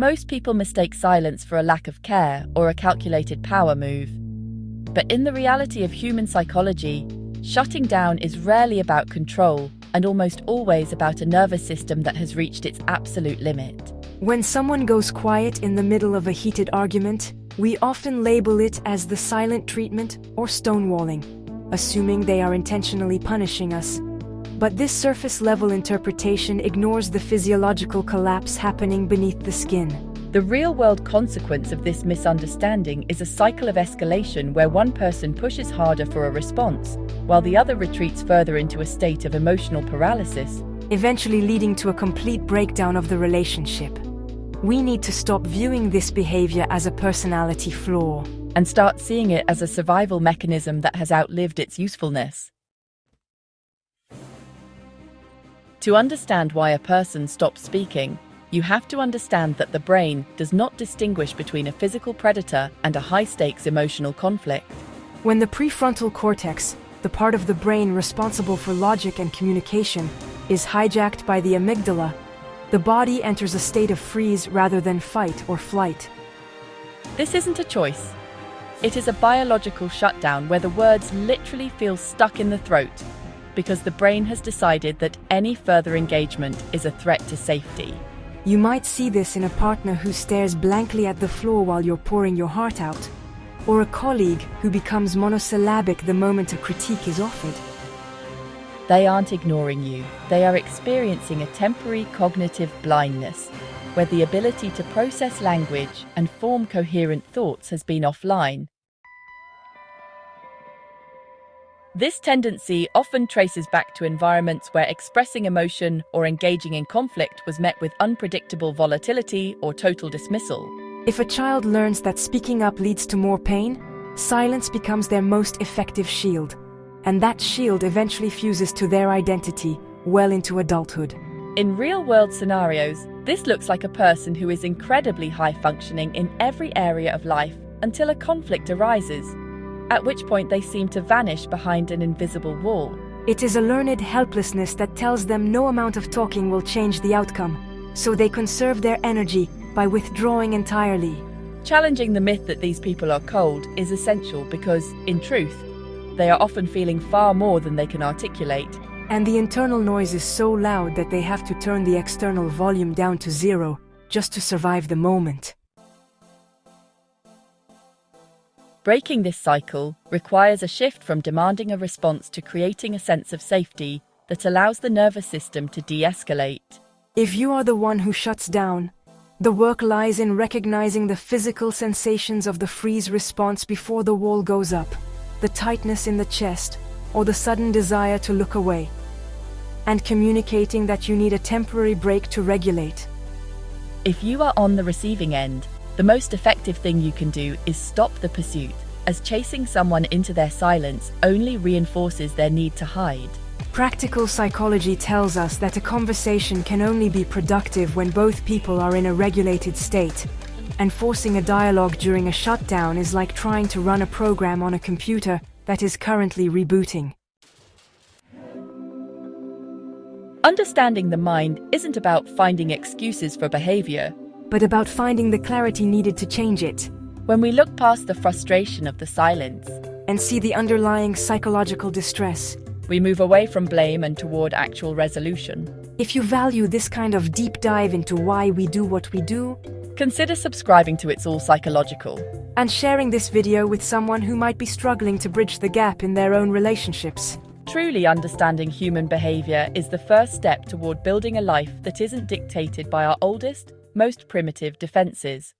Most people mistake silence for a lack of care or a calculated power move. But in the reality of human psychology, shutting down is rarely about control and almost always about a nervous system that has reached its absolute limit. When someone goes quiet in the middle of a heated argument, we often label it as the silent treatment or stonewalling, assuming they are intentionally punishing us. But this surface-level interpretation ignores the physiological collapse happening beneath the skin. The real-world consequence of this misunderstanding is a cycle of escalation where one person pushes harder for a response, while the other retreats further into a state of emotional paralysis, eventually leading to a complete breakdown of the relationship. We need to stop viewing this behavior as a personality flaw and start seeing it as a survival mechanism that has outlived its usefulness. To understand why a person stops speaking, you have to understand that the brain does not distinguish between a physical predator and a high-stakes emotional conflict. When the prefrontal cortex, the part of the brain responsible for logic and communication, is hijacked by the amygdala, the body enters a state of freeze rather than fight or flight. This isn't a choice. It is a biological shutdown where the words literally feel stuck in the throat because the brain has decided that any further engagement is a threat to safety. You might see this in a partner who stares blankly at the floor while you're pouring your heart out, or a colleague who becomes monosyllabic the moment a critique is offered. They aren't ignoring you. They are experiencing a temporary cognitive blindness, where the ability to process language and form coherent thoughts has been offline. This tendency often traces back to environments where expressing emotion or engaging in conflict was met with unpredictable volatility or total dismissal. If a child learns that speaking up leads to more pain, silence becomes their most effective shield. And that shield eventually fuses to their identity well into adulthood. In real-world scenarios, this looks like a person who is incredibly high-functioning in every area of life until a conflict arises, at which point they seem to vanish behind an invisible wall. It is a learned helplessness that tells them no amount of talking will change the outcome, so they conserve their energy by withdrawing entirely. Challenging the myth that these people are cold is essential because, in truth, they are often feeling far more than they can articulate. And the internal noise is so loud that they have to turn the external volume down to zero just to survive the moment. Breaking this cycle requires a shift from demanding a response to creating a sense of safety that allows the nervous system to de-escalate. If you are the one who shuts down, the work lies in recognizing the physical sensations of the freeze response before the wall goes up, the tightness in the chest, or the sudden desire to look away, and communicating that you need a temporary break to regulate. If you are on the receiving end, the most effective thing you can do is stop the pursuit, as chasing someone into their silence only reinforces their need to hide. Practical psychology tells us that a conversation can only be productive when both people are in a regulated state, and forcing a dialogue during a shutdown is like trying to run a program on a computer that is currently rebooting. Understanding the mind isn't about finding excuses for behavior, but about finding the clarity needed to change it. When we look past the frustration of the silence and see the underlying psychological distress, we move away from blame and toward actual resolution. If you value this kind of deep dive into why we do what we do, consider subscribing to It's All Psychological and sharing this video with someone who might be struggling to bridge the gap in their own relationships. Truly understanding human behavior is the first step toward building a life that isn't dictated by our oldest, most primitive defenses.